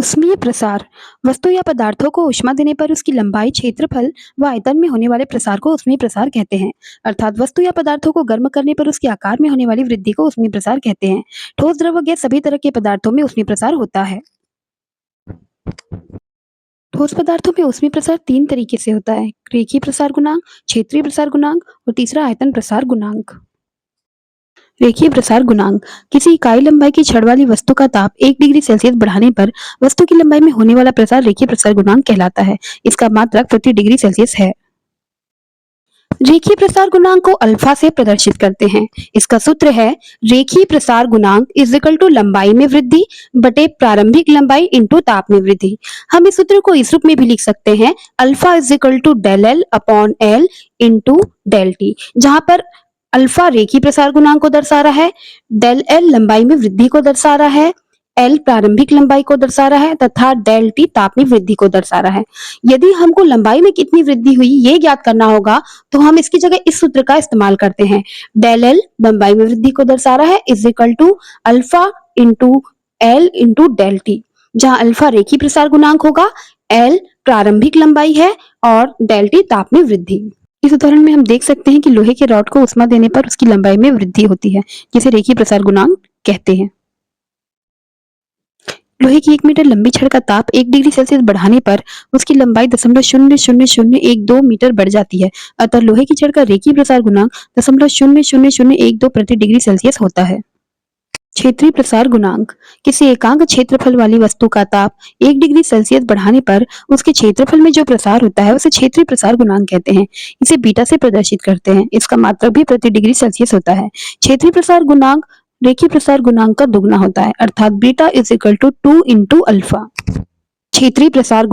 उष्मीय प्रसार वस्तु या पदार्थों को ऊष्मा देने पर उसकी लंबाई, क्षेत्रफल व आयतन में होने वाले प्रसार को उष्मीय प्रसार कहते हैं। अर्थात वस्तु या पदार्थों को गर्म करने पर उसके आकार में होने वाली वृद्धि को उष्मीय प्रसार कहते हैं। ठोस, द्रव, गैस सभी तरह के पदार्थों में उष्मीय प्रसार होता है। ठोस पदार्थों में उष्मीय प्रसार तीन तरीके से होता है: रेखीय प्रसार गुणांक, क्षेत्रीय प्रसार गुणांक और तीसरा आयतन प्रसार गुणांक। रेखीय प्रसार गुणांक किसी इकाई लंबाई की छड़ वाली वस्तु का ताप 1 डिग्री सेल्सियस बढ़ाने पर वस्तु की लंबाई में होने वाला प्रसार रेखीय प्रसार गुणांक कहलाता है। इसका मात्रक प्रति डिग्री सेल्सियस है। रेखीय प्रसार गुणांक को अल्फा से प्रदर्शित करते हैं। इसका सूत्र है रेखीय प्रसार गुणांक इज इक्वल टू लंबाई में वृद्धि बटे प्रारंभिक लंबाई इंटू ताप में वृद्धि। हम इस सूत्र को इस रूप में भी लिख सकते हैं: alpha is equal to del L upon L into del T, जहां पर अल्फा रेखीय प्रसार गुणांक को दर्शा रहा है, डेल एल लंबाई में वृद्धि को दर्शा रहा है, एल प्रारंभिक लंबाई को दर्शा रहा है तथा डेल टी ताप में वृद्धि को दर्शा रहा है। यदि हमको लंबाई में कितनी वृद्धि हुई ये ज्ञात करना होगा तो हम इसकी जगह इस सूत्र का इस्तेमाल करते हैं। डेल एल लंबाई में वृद्धि को दर्शा रहा है is equal to alpha into L into del T, जहां अल्फा रेखीय प्रसार गुणांक होगा, एल प्रारंभिक लंबाई है और डेल टी ताप में वृद्धि। इस उदाहरण में हम देख सकते हैं कि लोहे के रॉड को उष्मा देने पर उसकी लंबाई में वृद्धि होती है, जिसे रेखीय प्रसार गुणांक कहते हैं। लोहे की 1 मीटर लंबी छड़ का ताप 1 डिग्री सेल्सियस बढ़ाने पर उसकी लंबाई 0.00012 मीटर बढ़ जाती है। अतः लोहे की छड़ का रेखीय प्रसार गुणांक 0.00012 प्रति डिग्री सेल्सियस होता है। क्षेत्रीय प्रसार गुणांक किसी एकांक क्षेत्रफल वाली वस्तु का ताप 1 डिग्री सेल्सियस बढ़ाने पर उसके क्षेत्रफल में जो प्रसार होता है उसे क्षेत्रीय प्रसार गुणांक कहते हैं। इसे बीटा से प्रदर्शित करते हैं। इसका मात्रक भी प्रति डिग्री सेल्सियस होता है। क्षेत्रीय प्रसार गुणांक रेखीय प्रसार गुणांक का दुगना होता है, अर्थात beta is equal to 2 into alpha. क्षेत्रीय प्रसार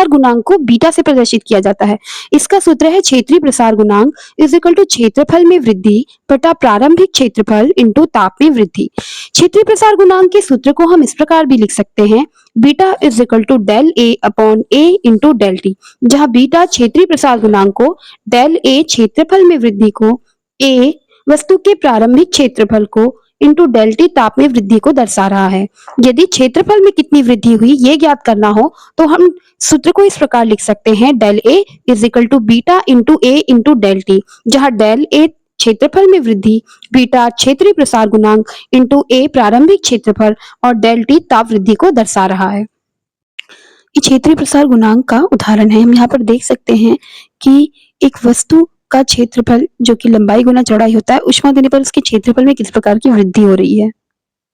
गुणांक को बीटा से प्रदर्शित किया जाता है। इसका सूत्र है क्षेत्रीय प्रसार गुणांक इज इक्वल टू क्षेत्रफल में वृद्धि बटा प्रारंभिक क्षेत्रफल इंटू ताप में वृद्धि। क्षेत्रीय प्रसार गुणांक के सूत्र को हम इस प्रकार भी लिख सकते हैं: beta is equal to del A upon A into del T, जहां बीटा क्षेत्रीय प्रसार गुणांक को, डेल ए क्षेत्रफल में वृद्धि को, ए वस्तु के प्रारंभिक क्षेत्रफल को इंटू डेल टी ताप में वृद्धि को दर्शा रहा है। यदि क्षेत्रफल में कितनी वृद्धि हुई ये ज्ञात करना हो तो हम सूत्र को इस प्रकार लिख सकते हैं: del A is equal to beta into A into del T, जहां डेल ए क्षेत्रफल में वृद्धि, बीटा क्षेत्रीय प्रसार गुणांक इंटू ए प्रारंभिक क्षेत्रफल और डेल टी ताप वृद्धि को दर्शा रहा है। ये क्षेत्रीय प्रसार गुणांक का उदाहरण है। हम यहाँ पर देख सकते हैं कि एक वस्तु का क्षेत्रफल जो कि लंबाई गुना चौड़ाई होता है, ऊष्मा देने पर उसके क्षेत्रफल में किस प्रकार की वृद्धि हो रही है।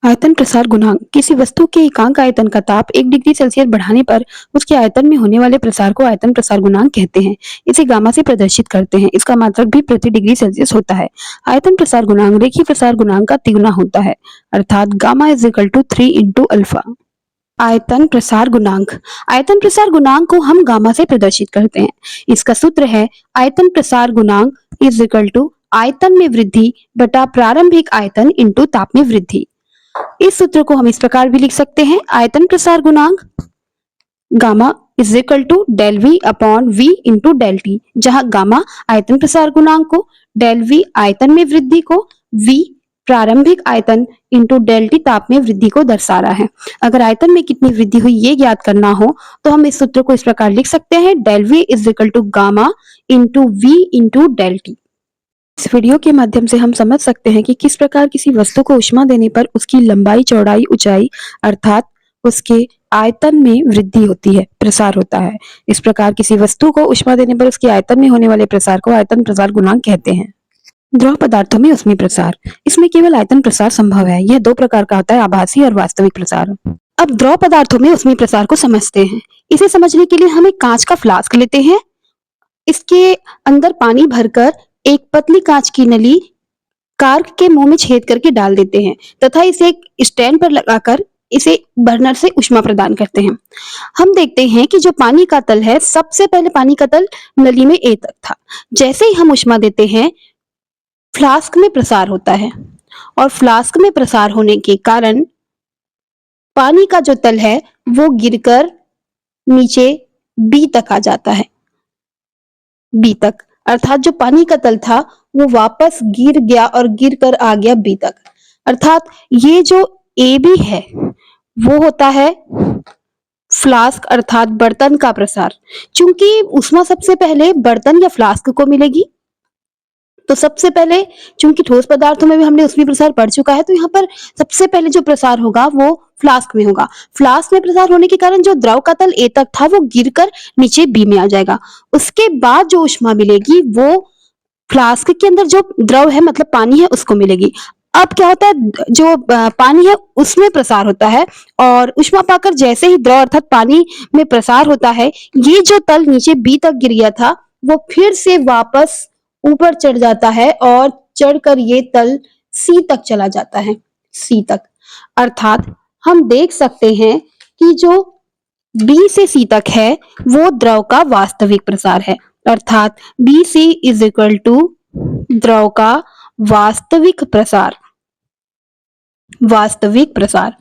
आयतन प्रसार गुणांक किसी वस्तु के एकांक आयतन का ताप 1 डिग्री सेल्सियस बढ़ाने पर उसके आयतन में होने वाले प्रसार को आयतन प्रसार गुणांक कहते हैं। इसे गामा से प्रदर्शित करते हैं। इसका मात्रक भी प्रति डिग्री सेल्सियस होता है। आयतन प्रसार गुणांक रेखीय प्रसार गुणांक का तिगुना होता है, अर्थात gamma is equal to 3 into alpha. आयतन प्रसार गुणांक को हम गामा से प्रदर्शित करते हैं। इसका सूत्र है आयतन प्रसार गुणांक इज इक्वल टू आयतन में वृद्धि बटा प्रारंभिक आयतन इंटू ताप में वृद्धि। इस सूत्र को हम इस प्रकार भी लिख सकते हैं: आयतन प्रसार गुणांक gamma is equal to del V upon V into del T, जहां गामा आयतन प्रसार गुणांक को, डेल वी आयतन में वृद्धि को, वी प्रारंभिक आयतन इंटू डेल टी ताप में वृद्धि को दर्शा रहा है। अगर आयतन में कितनी वृद्धि हुई ये ज्ञात करना हो तो हम इस सूत्र को इस प्रकार लिख सकते हैं: del V is equal to gamma into V into del T. इस वीडियो के माध्यम से हम समझ सकते हैं कि किस प्रकार किसी वस्तु को ऊष्मा देने पर उसकी लंबाई, चौड़ाई, ऊंचाई अर्थात उसके आयतन में वृद्धि होती है, प्रसार होता है। इस प्रकार किसी वस्तु को ऊष्मा देने पर उसके आयतन में होने वाले प्रसार को आयतन प्रसार गुणांक कहते हैं। द्रव पदार्थों में ऊष्मीय प्रसार, इसमें केवल आयतन प्रसार संभव है। यह दो प्रकार का होता है: आभासी और वास्तविक प्रसार। अब द्रव पदार्थों में ऊष्मीय प्रसार को समझते हैं। इसे समझने के लिए हम एक कांच का फ्लास्क लेते हैं। इसके अंदर पानी भरकर एक पतली कांच की नली कार्क के मुंह में छेद करके डाल देते हैं तथा इसे एक स्टैंड पर लगाकर इसे बर्नर से ऊष्मा प्रदान करते हैं। हम देखते हैं कि जो पानी का तल है, सबसे पहले पानी का तल नली में ए तक था। जैसे ही हम ऊष्मा देते हैं फ्लास्क में प्रसार होता है और फ्लास्क में प्रसार होने के कारण पानी का जो तल है वो गिरकर नीचे बी तक आ जाता है। बी तक अर्थात जो पानी का तल था वो वापस गिर गया और गिर कर आ गया बी तक। अर्थात ये जो ए बी है वो होता है फ्लास्क अर्थात बर्तन का प्रसार। चूंकि ऊष्मा सबसे पहले बर्तन या फ्लास्क को मिलेगी, तो सबसे पहले चूंकि ठोस पदार्थों में भी हमने ऊष्मीय प्रसार पढ़ चुका है, तो यहाँ पर सबसे पहले जो प्रसार होगा वो फ्लास्क में होगा। फ्लास्क में प्रसार होने के कारण जो द्रव का तल ए तक था वो गिरकर नीचे बी में आ जाएगा। उसके बाद जो ऊष्मा मिलेगी वो फ्लास्क के अंदर जो द्रव है मतलब पानी है उसको मिलेगी। अब क्या होता है, जो पानी है उसमें प्रसार होता है, और ऊष्मा पाकर जैसे ही द्रव अर्थात पानी में प्रसार होता है, ये जो तल नीचे बी तक गिर गया था वो फिर से वापस ऊपर चढ़ जाता है और चढ़कर ये तल सी तक चला जाता है, सी तक। अर्थात हम देख सकते हैं कि जो बी से सी तक है वो द्रव का वास्तविक प्रसार है। अर्थात B C is equal to द्रव का वास्तविक प्रसार। वास्तविक प्रसार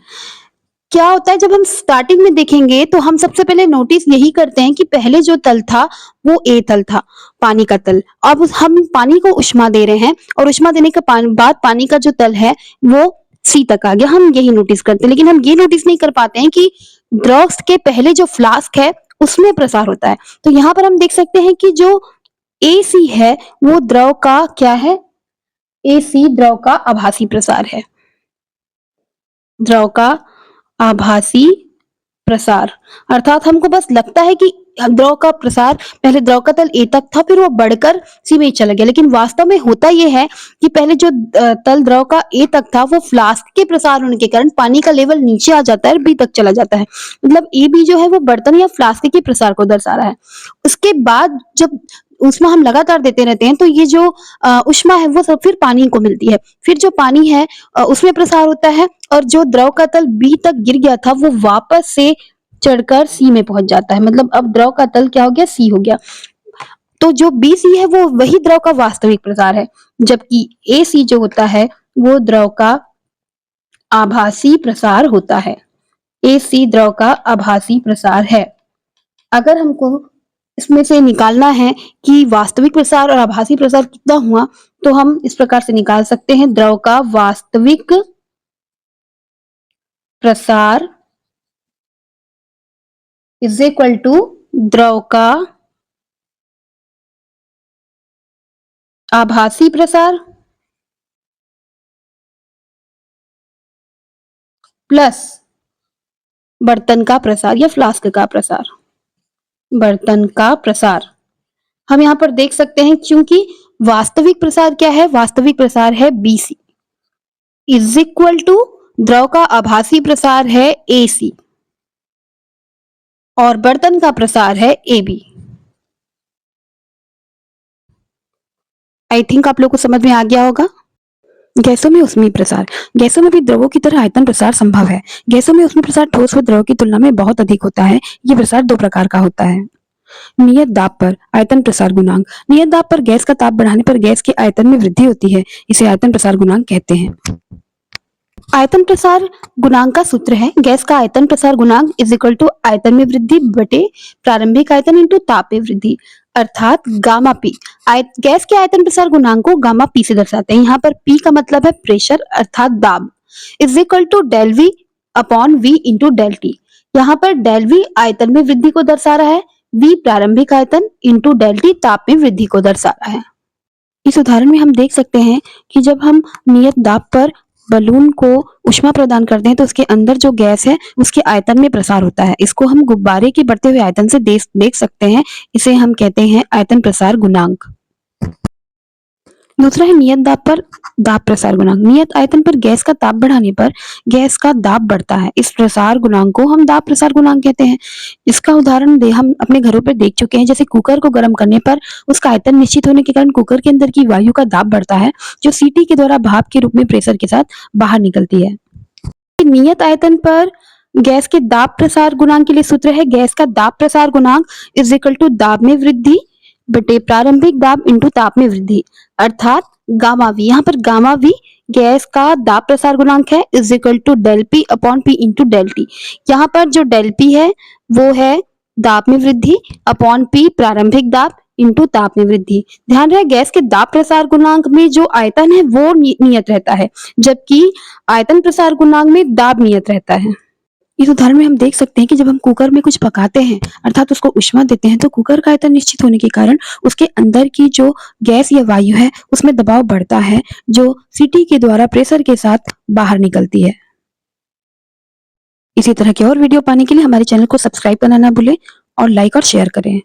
क्या होता है, जब हम स्टार्टिंग में देखेंगे तो हम सबसे पहले नोटिस यही करते हैं कि पहले जो तल था वो ए तल था, पानी का तल। अब हम पानी को उष्मा दे रहे हैं और उष्मा देने के बाद पानी का जो तल है वो सी तक आ गया, हम यही नोटिस करते हैं। लेकिन हम ये नोटिस नहीं कर पाते हैं कि द्रव के पहले जो फ्लास्क है उसमें प्रसार होता है। तो यहाँ पर हम देख सकते हैं कि जो ए सी है वो द्रव का क्या है, ए सी द्रव का आभासी प्रसार है। द्रव का आभासी प्रसार अर्थात हमको बस लगता है कि द्रव का प्रसार पहले द्रव का तल ए तक था फिर वो बढ़कर सी में चला गया, लेकिन वास्तव में होता यह है कि पहले जो तल द्रव का ए तक था वो फ्लास्क के प्रसार होने के कारण पानी का लेवल नीचे आ जाता है, बी तक चला जाता है। मतलब ए बी जो है वो बर्तन या फ्लास्क के प्रसार को दर्शा रहा है। उसके बाद जब ऊष्मा हम लगातार देते रहते हैं तो ये जो ऊष्मा है वो सब फिर पानी को मिलती है, फिर जो पानी है उसमें प्रसार होता है, और जो द्रव का तल बी तक गिर गया था वो वापस से चढ़कर सी में पहुंच जाता है। मतलब अब द्रव का तल क्या हो गया, सी हो गया। तो जो बी सी है वो वही द्रव का वास्तविक प्रसार है, जबकि ए सी जो होता है वो द्रव का आभासी प्रसार होता है। ए सी द्रव का आभासी प्रसार है। अगर हमको इसमें से निकालना है कि वास्तविक प्रसार और आभासी प्रसार कितना हुआ, तो हम इस प्रकार से निकाल सकते हैं, द्रव का वास्तविक प्रसार इज इक्वल टू द्रव का आभासी प्रसार प्लस बर्तन का प्रसार या फ्लास्क का प्रसार। बर्तन का प्रसार हम यहां पर देख सकते हैं, क्योंकि वास्तविक प्रसार क्या है, वास्तविक प्रसार है BC इज इक्वल टू द्रव का आभासी प्रसार है AC और बर्तन का प्रसार है AB। आई थिंक आप लोग को समझ में आ गया होगा। गैसों में ऊष्मीय प्रसार। गैसों में भी द्रवों की तरह आयतन प्रसार संभव है। गैसों में ऊष्मीय प्रसार ठोस व द्रव की तुलना में बहुत अधिक होता है। ये प्रसार दो प्रकार का होता है। नियत दाब पर आयतन प्रसार गुणांक। नियत दाब पर गैस का ताप बढ़ाने पर गैस के आयतन में वृद्धि होती है, इसे आयतन प्रसार गुणांक कहते हैं। आयतन प्रसार गुणांक का सूत्र है गैस का आयतन प्रसार गुणांक इज इक्वल टू आयतन में वृद्धि बटे प्रारंभिक आयतन इंटू ताप में वृद्धि, अर्थात गामा पी। गैस के आयतन प्रसार गुणांक को गामा पी से दर्शाते हैं। यहाँ पर पी का मतलब है प्रेशर अर्थात दाब, is equal to del V upon V into del T. यहाँ पर डेल वी आयतन में वृद्धि को दर्शा रहा है, वी प्रारंभिक आयतन इंटू डेल टी ताप में वृद्धि को दर्शा रहा है। इस उदाहरण में हम देख सकते हैं कि जब हम नियत दाब पर बलून को ऊष्मा प्रदान करते हैं तो उसके अंदर जो गैस है उसके आयतन में प्रसार होता है। इसको हम गुब्बारे के बढ़ते हुए आयतन से देख सकते हैं। इसे हम कहते हैं आयतन प्रसार गुणांक। दूसरा है नियत दाब पर दाब प्रसार गुणांक। नियत आयतन पर गैस का ताप बढ़ाने पर गैस का दाब बढ़ता है, इस प्रसार गुणांक को हम दाब प्रसार गुणांक कहते हैं। इसका उदाहरण हम अपने घरों पर देख चुके हैं, जैसे कुकर को गर्म करने पर उसका आयतन निश्चित होने के कारण कुकर के अंदर की वायु का दाब बढ़ता है, जो सीटी के द्वारा भाप के रूप में प्रेशर के साथ बाहर निकलती है। नियत आयतन पर गैस के दाब प्रसार गुणांक के लिए सूत्र है गैस का दाब प्रसार गुणांक इज इक्वल टू दाब में वृद्धि बटे प्रारंभिक दाब इंटू ताप में वृद्धि, अर्थात गामा वी। यहाँ पर गामा वी गैस का दाब प्रसार गुणांक है is equal to del P upon P into del T. यहाँ पर जो डेल पी है वो है दाब में वृद्धि अपॉन पी प्रारंभिक दाब इंटू ताप में वृद्धि। ध्यान रहे गैस के दाब प्रसार गुणांक में जो आयतन है वो नियत रहता है, जबकि आयतन प्रसार गुणांक में दाब नियत रहता है। इस उदाहरण में हम देख सकते हैं कि जब हम कुकर में कुछ पकाते हैं अर्थात उसको ऊष्मा देते हैं तो कुकर का आयतन निश्चित होने के कारण उसके अंदर की जो गैस या वायु है उसमें दबाव बढ़ता है जो सीटी के द्वारा प्रेशर के साथ बाहर निकलती है। इसी तरह के और वीडियो पाने के लिए हमारे चैनल को सब्सक्राइब करना ना भूलें और लाइक और शेयर करें।